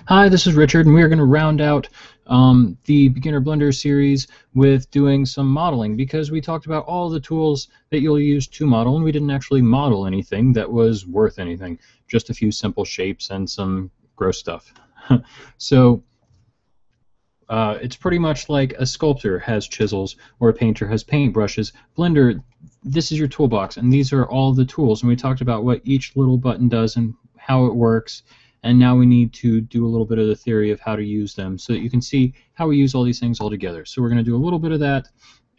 Hi, this is Richard, and we are going to round out the Beginner Blender series with doing some modeling because we talked about all the tools that you'll use to model, and we didn't actually model anything that was worth anything, just a few simple shapes and some gross stuff. So it's pretty much like a sculptor has chisels or a painter has paintbrushes. Blender, this is your toolbox, and these are all the tools, and we talked about what each little button does and how it works. And now we need to do a little bit of the theory of how to use them so that you can see how we use all these things all together. So we're going to do a little bit of that,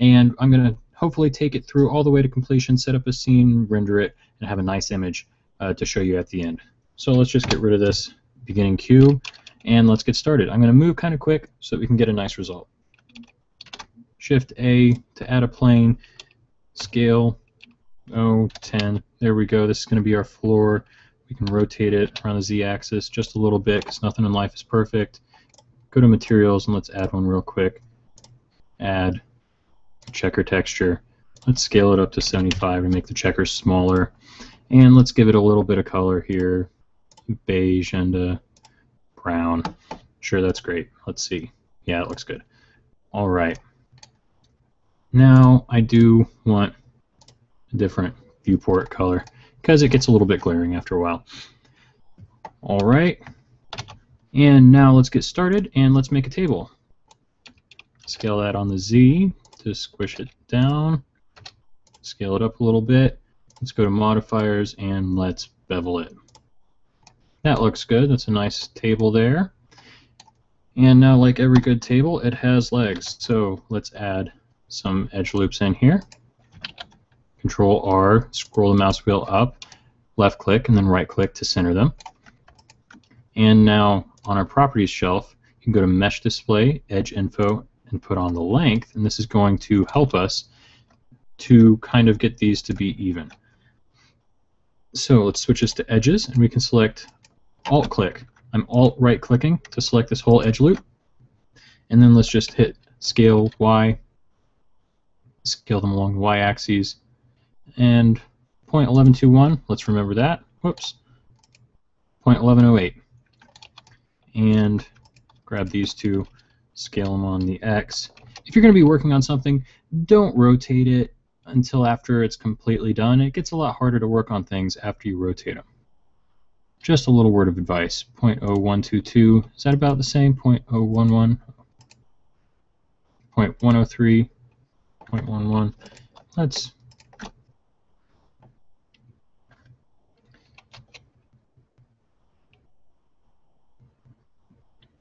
and I'm going to hopefully take it through all the way to completion, set up a scene, render it, and have a nice image to show you at the end. So let's just get rid of this beginning cube, and let's get started. I'm going to move kind of quick so that we can get a nice result. Shift A to add a plane, scale 10. There we go. This is going to be our floor. We can rotate it around the z-axis just a little bit because nothing in life is perfect. Go to materials and let's add one real quick. Add checker texture. Let's scale it up to 75 and make the checkers smaller. And let's give it a little bit of color here. Beige and brown. Sure, that's great. Let's see. Yeah, it looks good. All right. Now I do want a different viewport color, because it gets a little bit glaring after a while. Alright, and now let's get started and let's make a table. Scale that on the Z to squish it down. Scale it up a little bit. Let's go to modifiers and let's bevel it. That looks good. That's a nice table there. And now, like every good table, it has legs. So let's add some edge loops in here. Control R, scroll the mouse wheel up, left click, and then right click to center them. And now on our properties shelf, you can go to Mesh Display, Edge Info, and put on the length, and this is going to help us to kind of get these to be even. So let's switch this to edges, and we can select Alt click. I'm Alt right clicking to select this whole edge loop, and then let's just hit Scale Y, scale them along the Y axes. And 0.1121, let's remember that. Whoops. 0.1108. And grab these two, scale them on the X. If you're going to be working on something, don't rotate it until after it's completely done. It gets a lot harder to work on things after you rotate them. Just a little word of advice. 0.0122, is that about the same? 0.011, 0.103, 0.11. Let's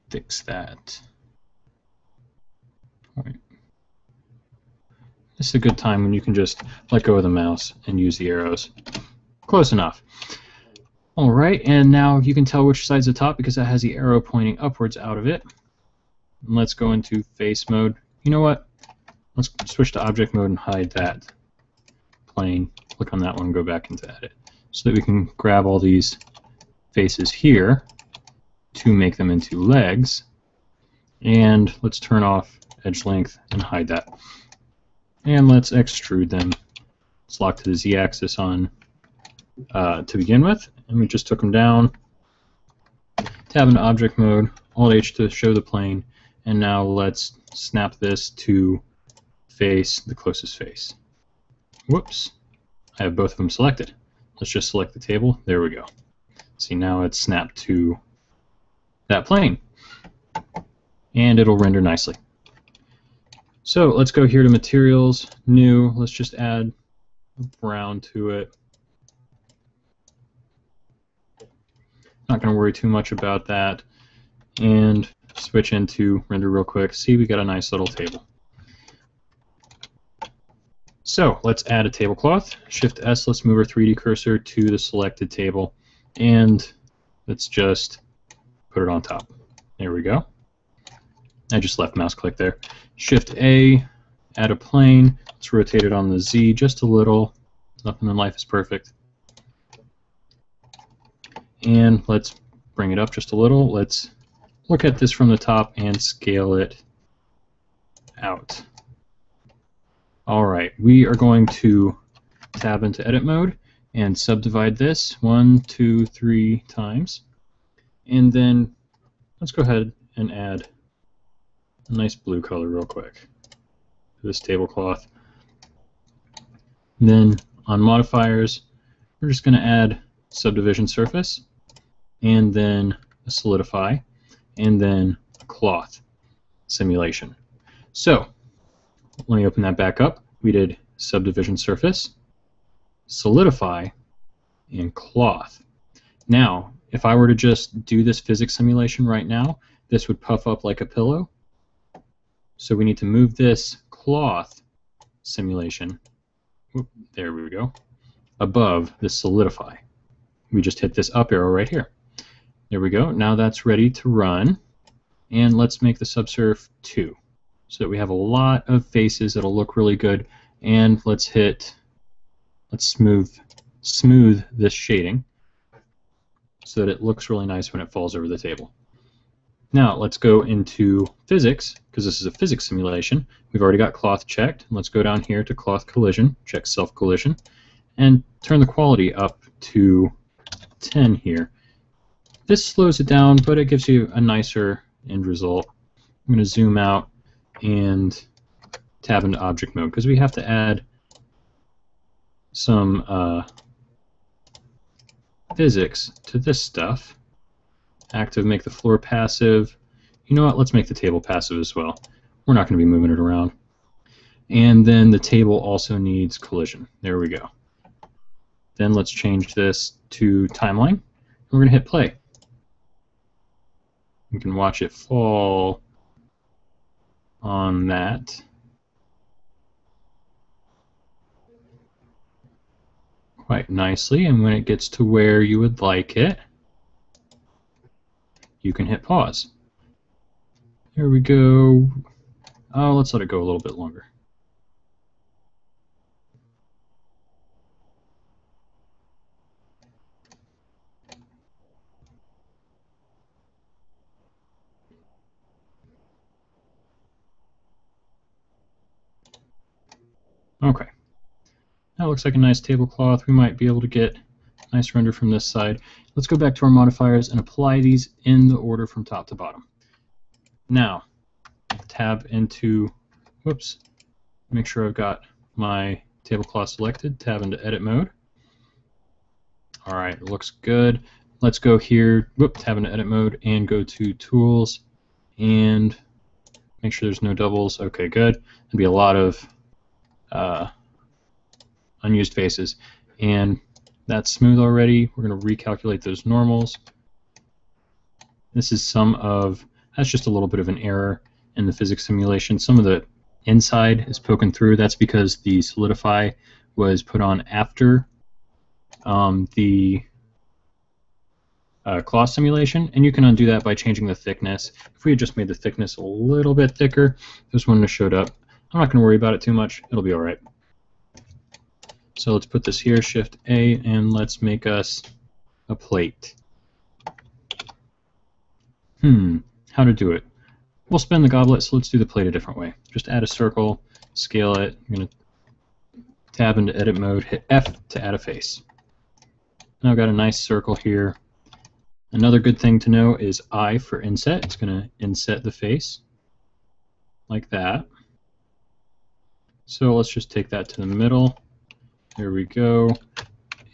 fix that. This is a good time when you can just let go of the mouse and use the arrows. Close enough. Alright, and now you can tell which side's the top because that has the arrow pointing upwards out of it. And let's go into face mode. You know what? Let's switch to object mode and hide that plane. Click on that one and go back into edit so that we can grab all these faces here to make them into legs, and let's turn off edge length and hide that. And let's extrude them. Let's lock to the z-axis on to begin with, and we just took them down. Tab into object mode, Alt H to show the plane, and now let's snap this to face the closest face. Whoops, I have both of them selected. Let's just select the table. There we go. See, now it's snapped to that plane, and it'll render nicely. So let's go here to materials, new, let's just add brown to it. Not going to worry too much about that, and switch into render real quick. See, we got a nice little table. So let's add a tablecloth. Shift S, let's move our 3D cursor to the selected table, and let's just put it on top. There we go. I just left mouse click there. Shift A, add a plane. Let's rotate it on the Z just a little. Nothing in life is perfect. And let's bring it up just a little. Let's look at this from the top and scale it out. Alright, we are going to tab into edit mode and subdivide this 1, 2, 3 times. And then let's go ahead and add a nice blue color real quick to this tablecloth. And then on modifiers, we're just going to add subdivision surface, and then a solidify, and then cloth simulation. So let me open that back up. We did subdivision surface, solidify, and cloth. Now, if I were to just do this physics simulation right now, this would puff up like a pillow. So we need to move this cloth simulation, there we go, above the solidify. We just hit this up arrow right here. There we go. Now that's ready to run. And let's make the subsurf 2 so that we have a lot of faces that'll look really good. And let's smooth this shading so that it looks really nice when it falls over the table. Now let's go into physics, because this is a physics simulation. We've already got cloth checked. Let's go down here to cloth collision, check self collision, and turn the quality up to 10 here. This slows it down, but it gives you a nicer end result. I'm going to zoom out and tab into object mode because we have to add some physics to this stuff. Active, make the floor passive. You know what? Let's make the table passive as well. We're not going to be moving it around. And then the table also needs collision. There we go. Then let's change this to timeline. We're going to hit play. You can watch it fall on that. Quite nicely, and when it gets to where you would like it, you can hit pause. There we go. Oh, let's let it go a little bit longer. Okay. That looks like a nice tablecloth. We might be able to get a nice render from this side. Let's go back to our modifiers and apply these in the order from top to bottom. Now, tab into, whoops, make sure I've got my tablecloth selected, tab into edit mode. Alright, looks good. Let's go here, tab into edit mode and go to tools and make sure there's no doubles. Okay, good. There'll be a lot of unused faces, and that's smooth already. We're going to recalculate those normals. This is that's just a little bit of an error in the physics simulation. Some of the inside is poking through. That's because the solidify was put on after the cloth simulation, and you can undo that by changing the thickness. If we had just made the thickness a little bit thicker, this one would have showed up. I'm not going to worry about it too much. It'll be all right. So let's put this here, Shift A, and let's make us a plate. How to do it? We'll spin the goblet, so let's do the plate a different way. Just add a circle, scale it. I'm going to tab into edit mode, hit F to add a face. Now I've got a nice circle here. Another good thing to know is I for inset. It's going to inset the face like that. So let's just take that to the middle. There we go.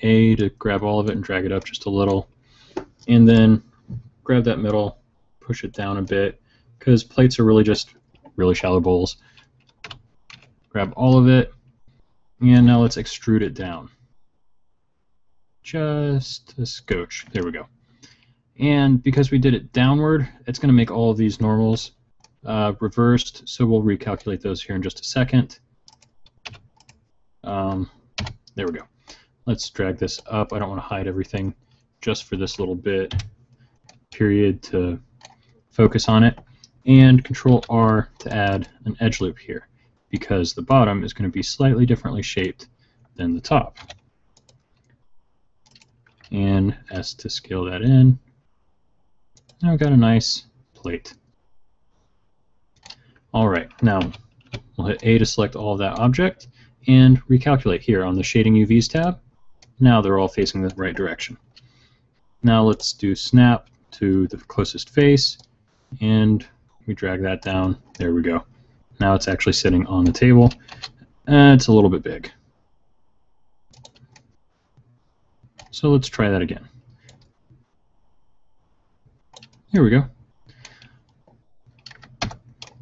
A to grab all of it and drag it up just a little. And then grab that middle, push it down a bit, because plates are really just really shallow bowls. Grab all of it, and now let's extrude it down. Just a scotch. There we go. And because we did it downward, it's going to make all of these normals reversed, so we'll recalculate those here in just a second. There we go. Let's drag this up. I don't want to hide everything just for this little bit period to focus on it. And Control R to add an edge loop here, because the bottom is going to be slightly differently shaped than the top. And S to scale that in. Now we've got a nice plate. Alright, now we'll hit A to select all of that object and recalculate here on the Shading UVs tab. Now they're all facing the right direction. Now let's do snap to the closest face, and we drag that down. There we go. Now it's actually sitting on the table. It's a little bit big. So let's try that again. Here we go.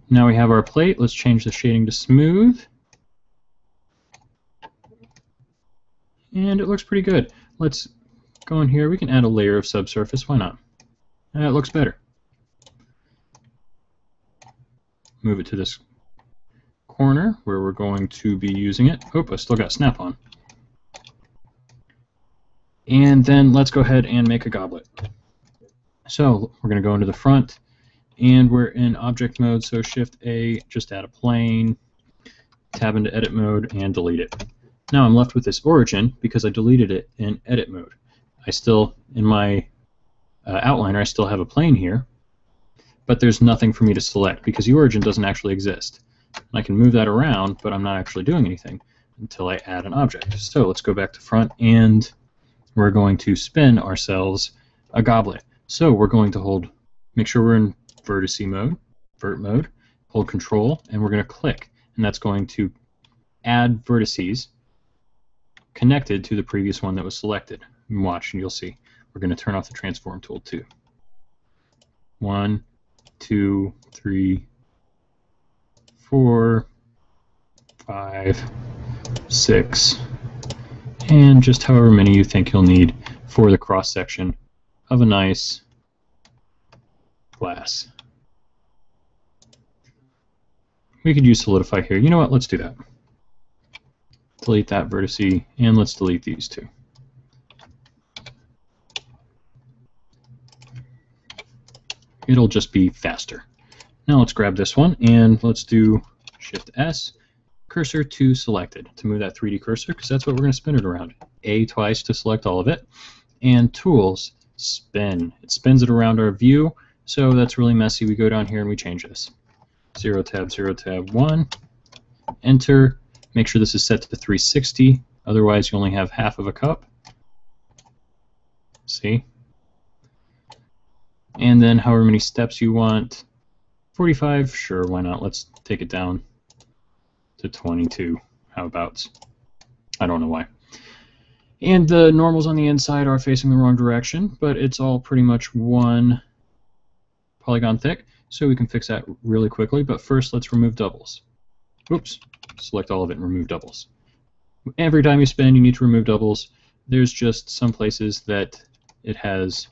Now we have our plate. Let's change the shading to smooth. And it looks pretty good. Let's go in here. We can add a layer of subsurface. Why not? It looks better. Move it to this corner where we're going to be using it. Oh, I still got Snap-on. And then let's go ahead and make a goblet. So we're going to go into the front, and we're in object mode, so Shift-A, just add a plane, tab into edit mode, and delete it. Now I'm left with this origin because I deleted it in edit mode. I still, in my outliner, I still have a plane here, but there's nothing for me to select because the origin doesn't actually exist. And I can move that around, but I'm not actually doing anything until I add an object. So let's go back to front, and we're going to spin ourselves a goblet. So we're going to make sure we're in vertice mode, vert mode, hold Control, and we're going to click, and that's going to add vertices connected to the previous one that was selected. And watch, and you'll see. We're going to turn off the transform tool too. 1, 2, 3, 4, 5, 6, and just however many you think you'll need for the cross section of a nice glass. We could use Solidify here. You know what? Let's do that. Delete that vertice, and let's delete these two. It'll just be faster. Now let's grab this one, and let's do Shift-S, cursor to selected, to move that 3D cursor, because that's what we're going to spin it around. A twice to select all of it, and Tools, Spin. It spins it around our view, so that's really messy. We go down here and we change this. 0 tab, 1, enter. Make sure this is set to 360, otherwise you only have half of a cup. See? And then however many steps you want. 45, sure, why not? Let's take it down to 22. How about? I don't know why. And the normals on the inside are facing the wrong direction, but it's all pretty much one polygon thick, so we can fix that really quickly. But first, let's remove doubles. Oops, select all of it and remove doubles. Every time you spin, you need to remove doubles. There's just some places that it has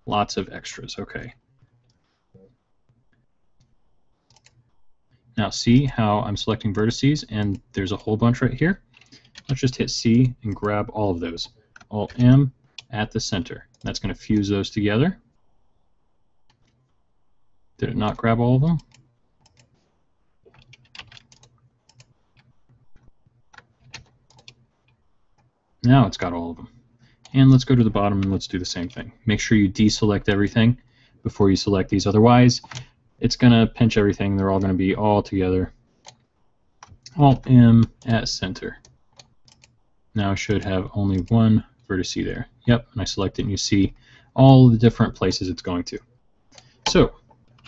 lots of extras. Okay. Now see how I'm selecting vertices, and there's a whole bunch right here? Let's just hit C and grab all of those. Alt-M at the center. That's going to fuse those together. Did it not grab all of them? Now it's got all of them. And let's go to the bottom and let's do the same thing. Make sure you deselect everything before you select these. Otherwise, it's going to pinch everything. They're all going to be all together. Alt-M at center. Now I should have only one vertice there. Yep, and I select it and you see all the different places it's going to. So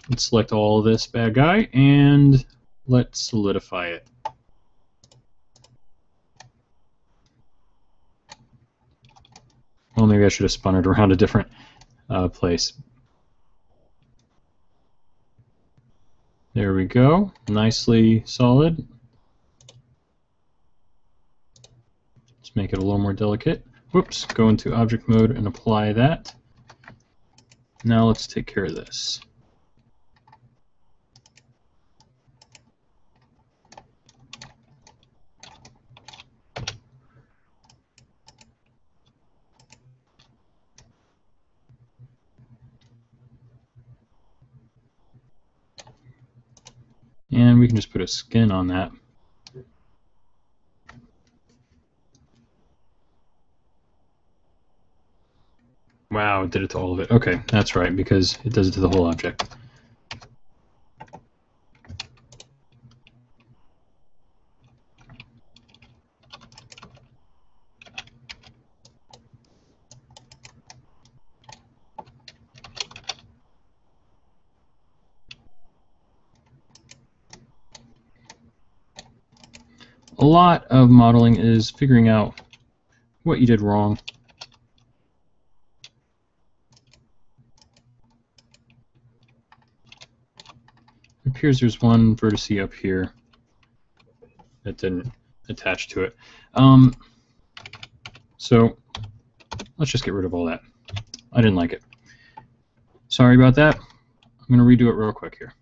let's select all of this bad guy and let's solidify it. Well, maybe I should have spun it around a different place. There we go, nicely solid. Let's make it a little more delicate. Whoops, go into object mode and apply that. Now let's take care of this. And we can just put a skin on that. Wow, it did it to all of it. Okay, that's right, because it does it to the whole object. lot of modeling is figuring out what you did wrong. It appears there's one vertex up here that didn't attach to it. So let's just get rid of all that. I didn't like it. Sorry about that. I'm going to redo it real quick here.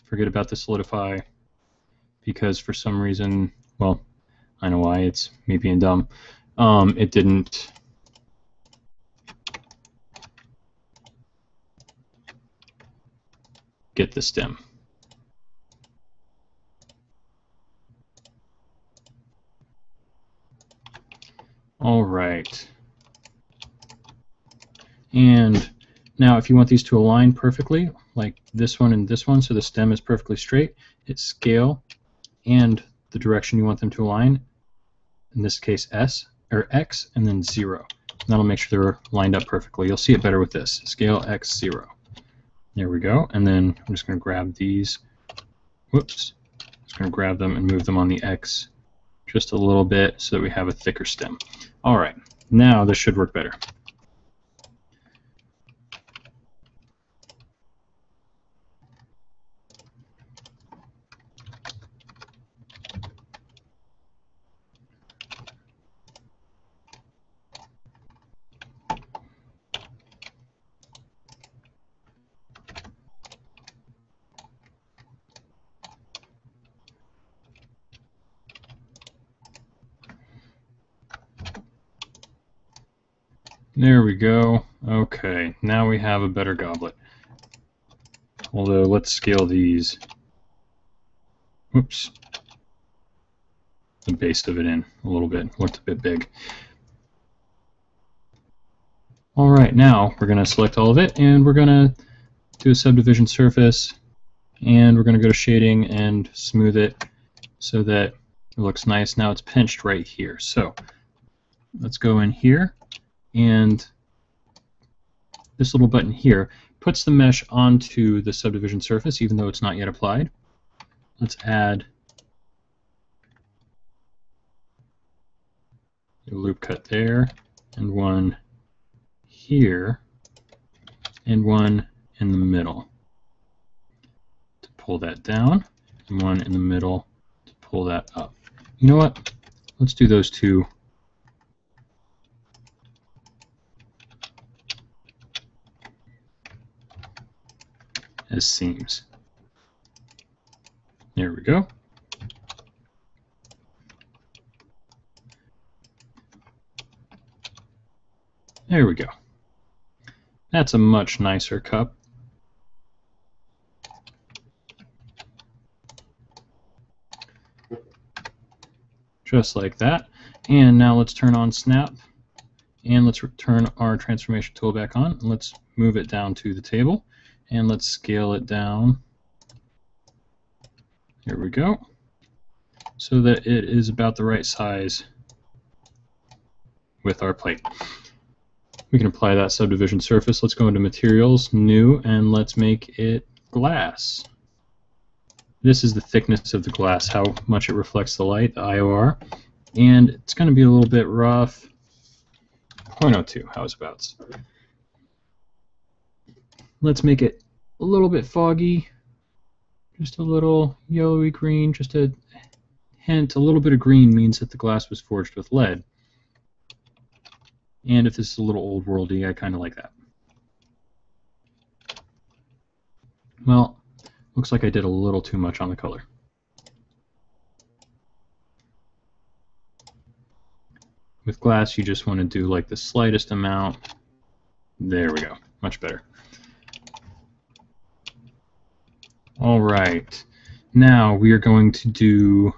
Forget about the solidify, because for some reason, well, I know why, it's me being dumb, it didn't get the stem. All right. And now if you want these to align perfectly, like this one and this one, so the stem is perfectly straight, hit scale and the direction you want them to align, in this case S or X, and then 0. And that'll make sure they're lined up perfectly. You'll see it better with this. Scale X 0. There we go. And then I'm just going to grab these. Whoops. Just going to grab them and move them on the X just a little bit so that we have a thicker stem. All right. Now this should work better. There we go. Okay, now we have a better goblet. Although, let's scale these. Whoops. The base of it in a little bit. Looked a bit big. Alright, now we're going to select all of it, and we're going to do a subdivision surface, and we're going to go to shading and smooth it so that it looks nice. Now it's pinched right here. So, let's go in here. And this little button here puts the mesh onto the subdivision surface, even though it's not yet applied. Let's add a loop cut there, and one here, and one in the middle to pull that down, and one in the middle to pull that up. You know what? Let's do those two as seams. There we go. There we go. That's a much nicer cup. Just like that. And now let's turn on snap, and let's turn our transformation tool back on. Let's move it down to the table. And let's scale it down. Here we go. So that it is about the right size with our plate. We can apply that subdivision surface. Let's go into Materials, New, and let's make it glass. This is the thickness of the glass, how much it reflects the light, the IOR. And it's going to be a little bit rough. 0.02, how's about? Let's make it a little bit foggy, just a little yellowy green, just a hint. A little bit of green means that the glass was forged with lead. And if this is a little old worldy, I kind of like that. Well, looks like I did a little too much on the color. With glass, you just want to do like the slightest amount. There we go, much better. All right, now we are going to do,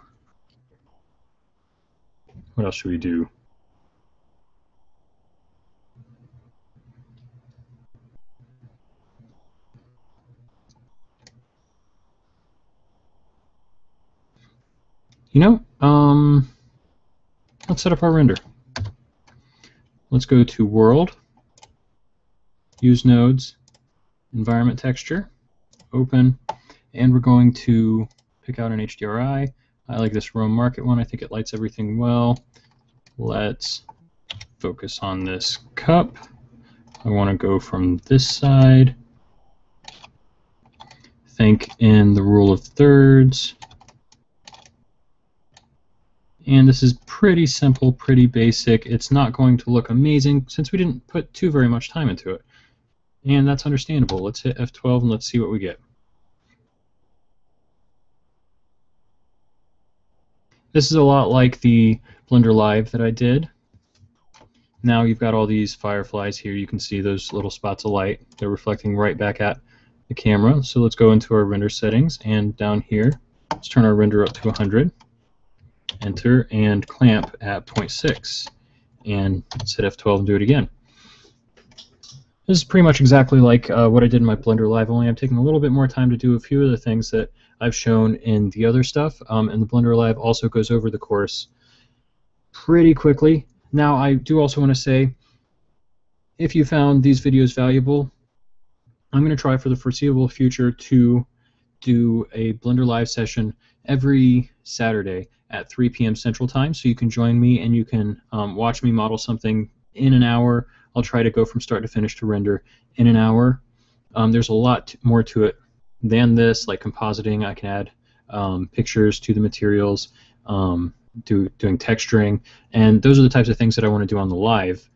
what else should we do? You know, let's set up our render. Let's go to World, Use Nodes, Environment Texture, Open, and we're going to pick out an HDRI. I like this Rome Market one. I think it lights everything well. Let's focus on this cup. I want to go from this side. Think in the rule of thirds. And this is pretty simple, pretty basic. It's not going to look amazing since we didn't put too very much time into it. And that's understandable. Let's hit F12 and let's see what we get. This is a lot like the Blender Live that I did. Now you've got all these fireflies here. You can see those little spots of light. They're reflecting right back at the camera. So let's go into our render settings, and down here, let's turn our render up to 100. Enter and clamp at 0.6. And let's hit F12 and do it again. This is pretty much exactly like what I did in my Blender Live, only I'm taking a little bit more time to do a few of the things that I've shown in the other stuff, and the Blender Live also goes over the course pretty quickly. Now, I do also want to say, if you found these videos valuable, I'm going to try for the foreseeable future to do a Blender Live session every Saturday at 3 p.m. Central Time, so you can join me and you can watch me model something in an hour. I'll try to go from start to finish to render in an hour. There's a lot more to it than this, like compositing. I can add pictures to the materials, doing texturing, and those are the types of things that I want to do on the live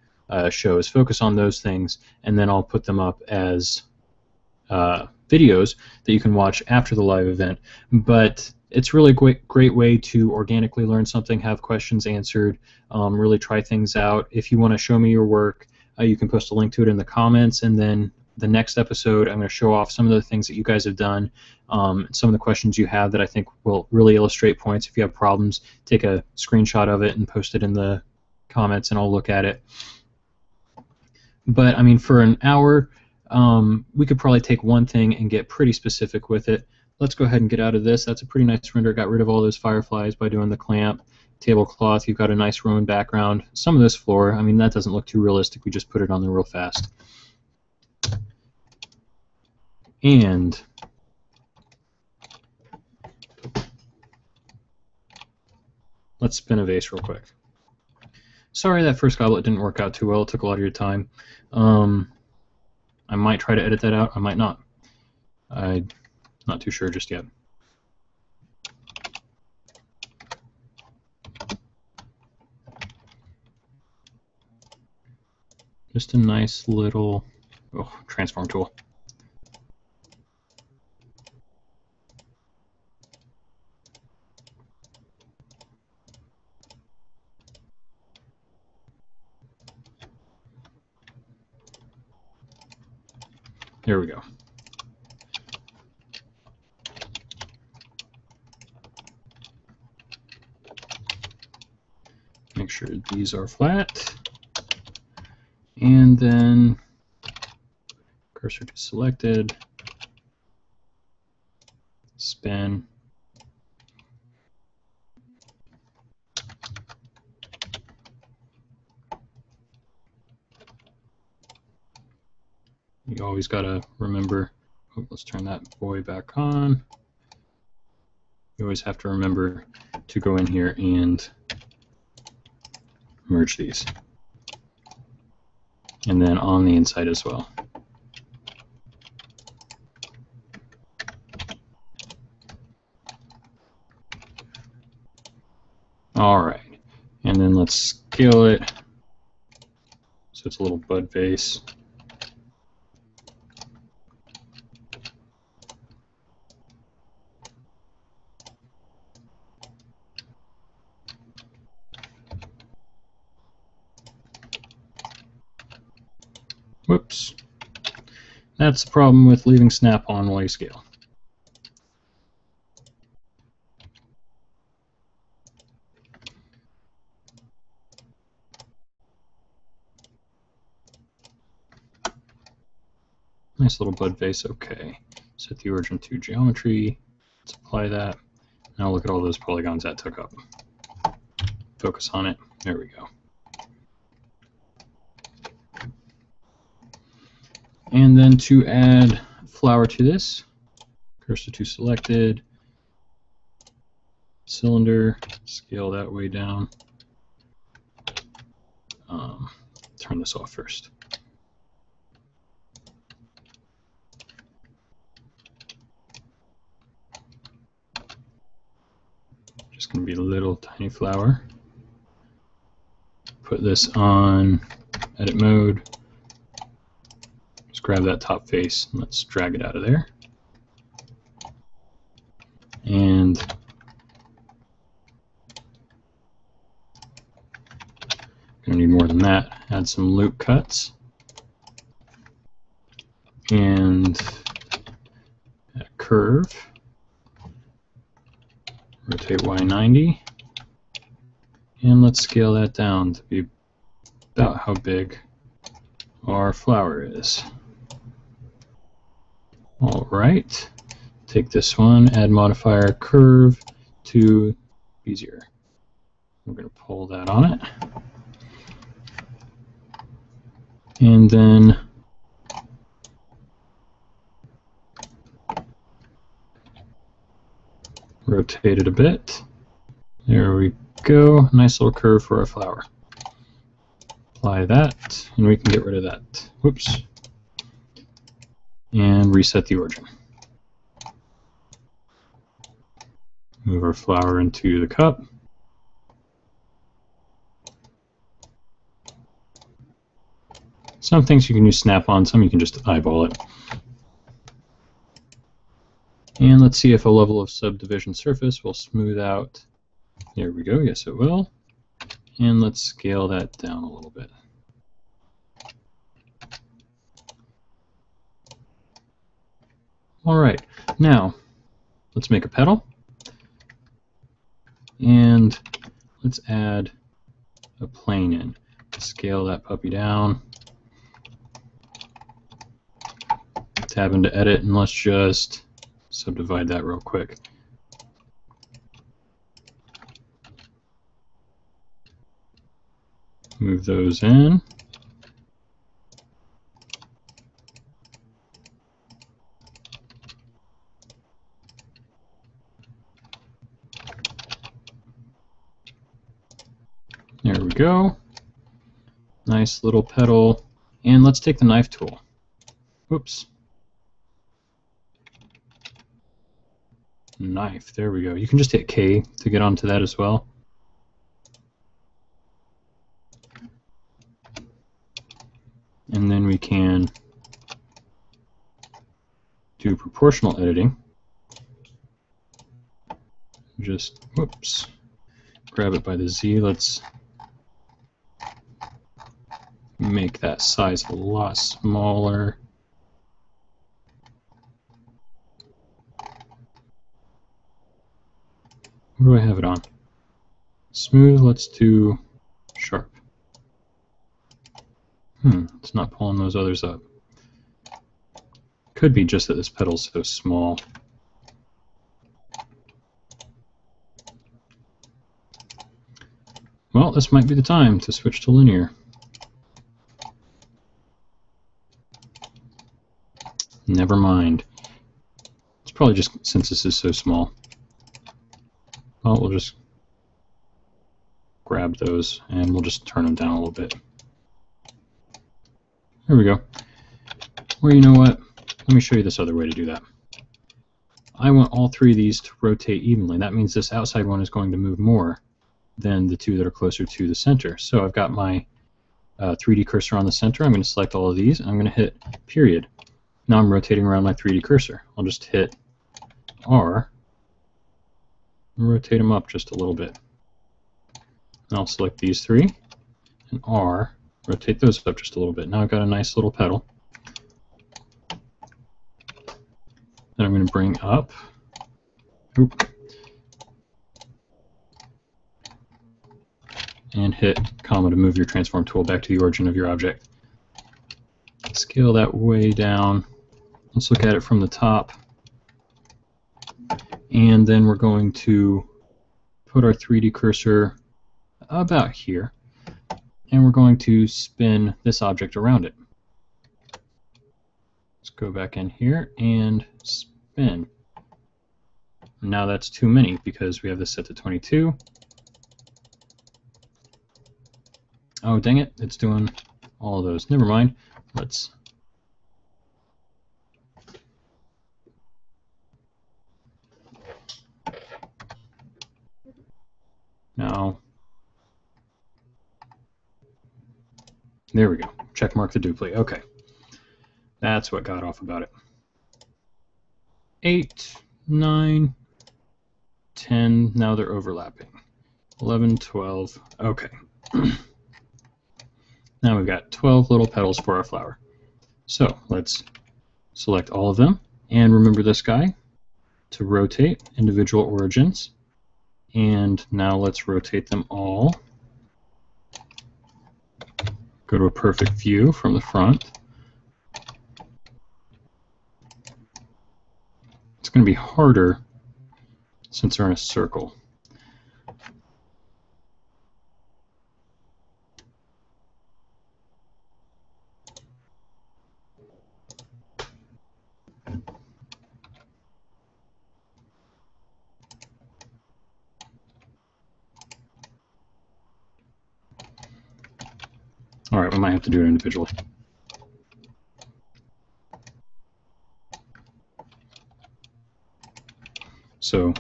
shows. Focus on those things, and then I'll put them up as videos that you can watch after the live event. But it's really a great way to organically learn something, have questions answered, really try things out. If you want to show me your work, you can post a link to it in the comments, and then the next episode I'm going to show off some of the things that you guys have done, some of the questions you have that I think will really illustrate points. If you have problems, take a screenshot of it and post it in the comments and I'll look at it. But I mean, for an hour, we could probably take one thing and get pretty specific with it. Let's go ahead and get out of this. That's a pretty nice render. Got rid of all those fireflies by doing the clamp. Tablecloth, you've got a nice Roman background. Some of this floor, I mean, that doesn't look too realistic. We just put it on there real fast. And let's spin a vase real quick. Sorry that first goblet didn't work out too well. It took a lot of your time. I might try to edit that out. I might not. I'm not too sure just yet. Just a nice little transform tool. There we go. Make sure these are flat. And then cursor to selected, spin. You always got to remember, let's turn that boy back on. You always have to remember to go in here and merge these. And then on the inside as well. Alright, and then let's scale it so it's a little bud vase. Whoops. That's the problem with leaving snap on while you scale. Nice little bud vase, okay. Set the origin to geometry. Let's apply that. Now look at all those polygons that took up. Focus on it. There we go. And then to add flower to this, cursor to selected, cylinder, scale that way down. Turn this off first. Just going to be a little tiny flower. Put this on edit mode. Just grab that top face and let's drag it out of there. And gonna need more than that. Add some loop cuts and a curve. Rotate Y90, and let's scale that down to be about how big our flower is. All right, take this one, add modifier curve to Bezier. We're going to pull that on it. And then rotate it a bit. There we go. Nice little curve for our flower. Apply that, and we can get rid of that. Whoops. And reset the origin. Move our flower into the cup. Some things you can use snap-on, some you can just eyeball it. And let's see if a level of subdivision surface will smooth out. There we go, yes it will. And let's scale that down a little bit. All right, now let's make a petal. And let's add a plane in. Scale that puppy down. Tab into edit, and let's just subdivide that real quick. Move those in. There we go. Nice little petal. And let's take the knife tool. Whoops. Knife, there we go. You can just hit K to get onto that as well. And then we can do proportional editing. Just, whoops, grab it by the Z. Let's make that size a lot smaller. What do I have it on? Smooth, let's do sharp. It's not pulling those others up. Could be just that this petal's so small. Well, this might be the time to switch to linear. Never mind. It's probably just since this is so small. Well, we'll just grab those and we'll just turn them down a little bit. There we go. Or you know what? Let me show you this other way to do that. I want all three of these to rotate evenly. That means this outside one is going to move more than the two that are closer to the center. So I've got my 3D cursor on the center. I'm going to select all of these and I'm going to hit period. Now I'm rotating around my 3D cursor. I'll just hit R and rotate them up just a little bit. And I'll select these three and R, rotate those up just a little bit. Now I've got a nice little petal. Then I'm going to bring up, and hit comma to move your transform tool back to the origin of your object. Scale that way down. Let's look at it from the top. And then we're going to put our 3D cursor about here. And we're going to spin this object around it. Let's go back in here and spin. Now that's too many because we have this set to 22. Oh, dang it, it's doing all of those. Never mind. Let's... Now... There we go. Check mark the duplicate. Okay. That's what got off about it. 8, 9, 10. Now they're overlapping. 11, 12. Okay. Now we've got 12 little petals for our flower. So let's select all of them. And remember this guy to rotate individual origins. And now let's rotate them all. Go to a perfect view from the front. It's going to be harder since they're in a circle. All right, we might have to do it individually. So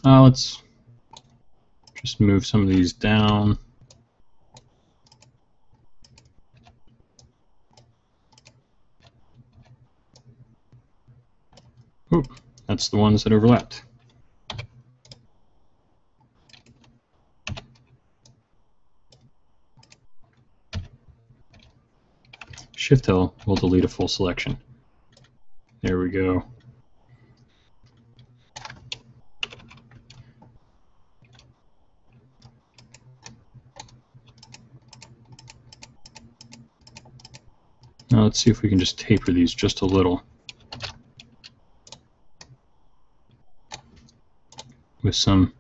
let's just move some of these down. Oop, that's the ones that overlapped. Shift-L will delete a full selection. There we go. Now let's see if we can just taper these just a little with some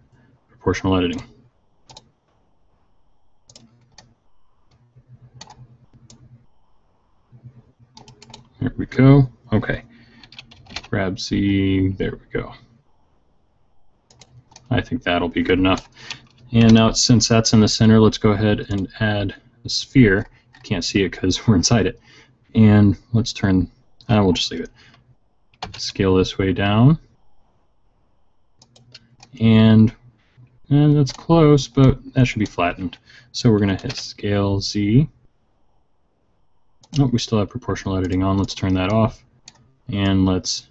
proportional editing. There we go. Okay. Grab Z. There we go. I think that'll be good enough. And now, since that's in the center, let's go ahead and add a sphere. You can't see it because we're inside it. And let's turn, we'll just leave it. Scale this way down. And that's close, but that should be flattened. So we're going to hit Scale Z. Oh, we still have proportional editing on. Let's turn that off. And let's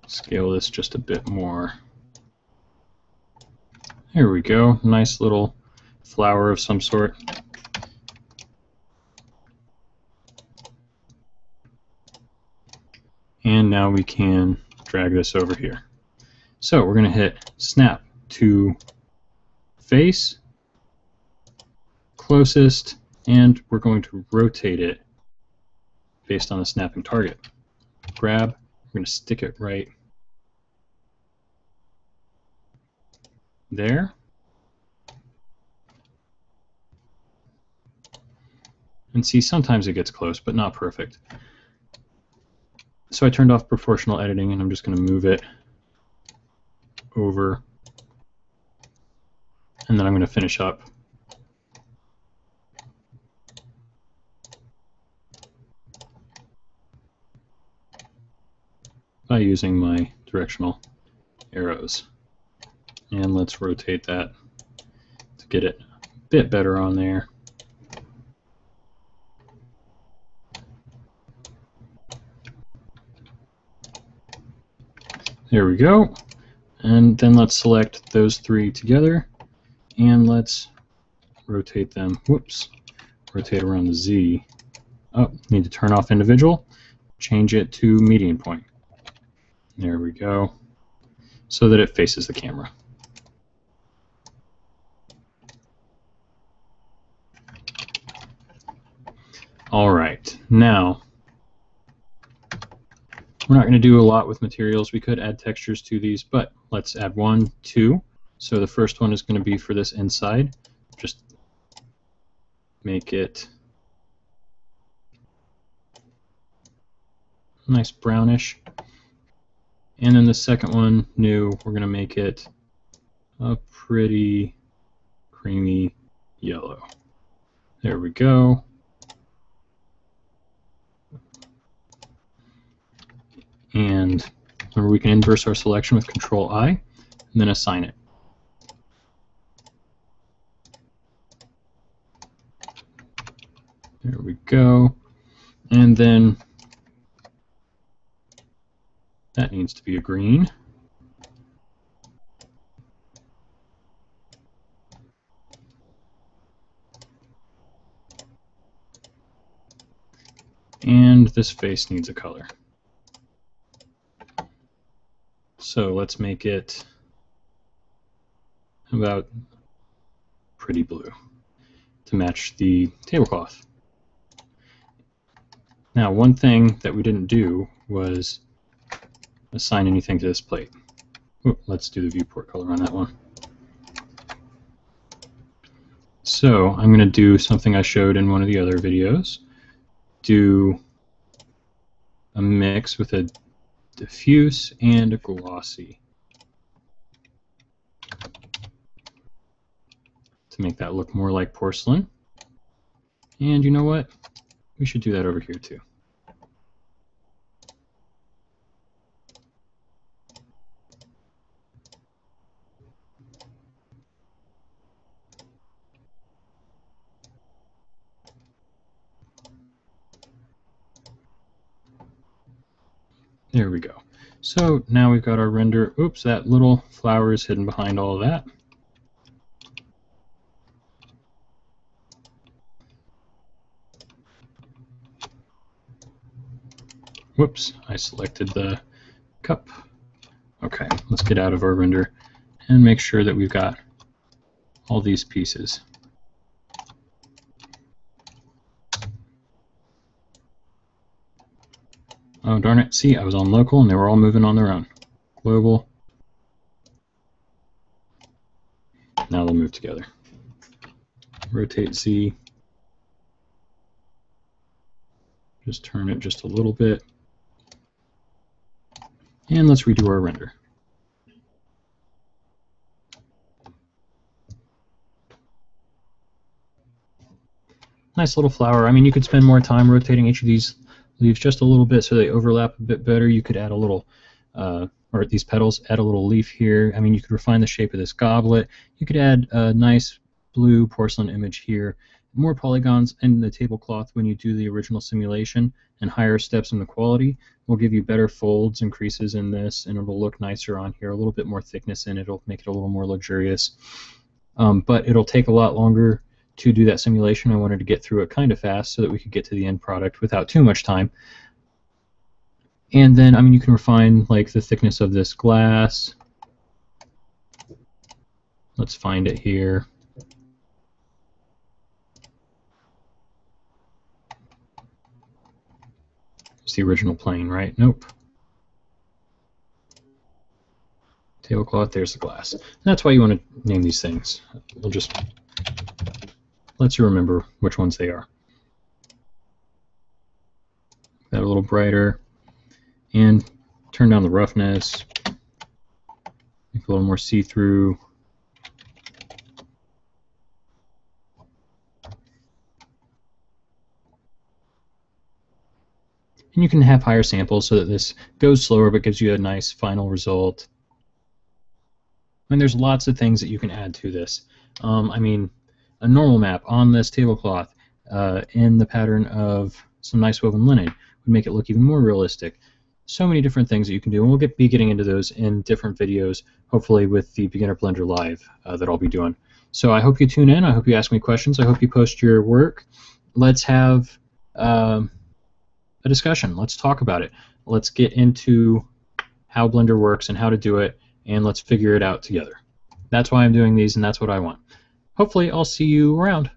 scale this just a bit more. There we go. Nice little flower of some sort. And now we can drag this over here. So we're going to hit Snap to Face, Closest, and we're going to rotate it based on the snapping target. Grab, we're going to stick it right there. And see, sometimes it gets close, but not perfect. So I turned off proportional editing, and I'm just going to move it over. And then I'm going to finish up by using my directional arrows. And let's rotate that to get it a bit better on there. There we go. And then let's select those three together and let's rotate them. Whoops. Rotate around the Z. Oh, need to turn off individual. Change it to median point. There we go. So that it faces the camera. All right. Now, we're not going to do a lot with materials. We could add textures to these, but let's add 1, 2. So the first one is going to be for this inside. Just make it nice brownish. And then the second one, new, we're going to make it a pretty creamy yellow. There we go. And remember, we can inverse our selection with Control-I and then assign it. There we go. And then that needs to be a green. And this face needs a color. So let's make it about pretty blue to match the tablecloth. Now, one thing that we didn't do was assign anything to this plate. Ooh, let's do the viewport color on that one. So I'm going to do something I showed in one of the other videos. Do a mix with a diffuse and a glossy to make that look more like porcelain. And you know what? We should do that over here too. There we go. So now we've got our render. Oops, that little flower is hidden behind all of that. Whoops, I selected the cup. Okay, let's get out of our render and make sure that we've got all these pieces. Oh, darn it. See, I was on local and they were all moving on their own. Global. Now they'll move together. Rotate Z. Just turn it just a little bit. And let's redo our render. Nice little flower. I mean, you could spend more time rotating each of these leaves just a little bit so they overlap a bit better. You could add a little, or these petals, add a little leaf here. I mean, you could refine the shape of this goblet. You could add a nice blue porcelain image here. More polygons in the tablecloth when you do the original simulation, and higher steps in the quality will give you better folds and creases in this, and it'll look nicer on here. A little bit more thickness in it. It'll make it a little more luxurious. But it'll take a lot longer to do that simulation. I wanted to get through it kind of fast so that we could get to the end product without too much time. And then, I mean, you can refine like the thickness of this glass. Let's find it here. It's the original plane, right? Nope. Tablecloth, there's the glass. And that's why you want to name these things. We'll just let you remember which ones they are. That a little brighter, and turn down the roughness, make it a little more see-through. And you can have higher samples so that this goes slower but gives you a nice final result. And there's lots of things that you can add to this. I mean, a normal map on this tablecloth in the pattern of some nice woven linen would make it look even more realistic. So many different things that you can do, and we'll be getting into those in different videos, hopefully with the Beginner Blender Live that I'll be doing. So I hope you tune in. I hope you ask me questions. I hope you post your work. Let's have a discussion. Let's talk about it. Let's get into how Blender works and how to do it, and let's figure it out together. That's why I'm doing these, and that's what I want. Hopefully I'll see you around.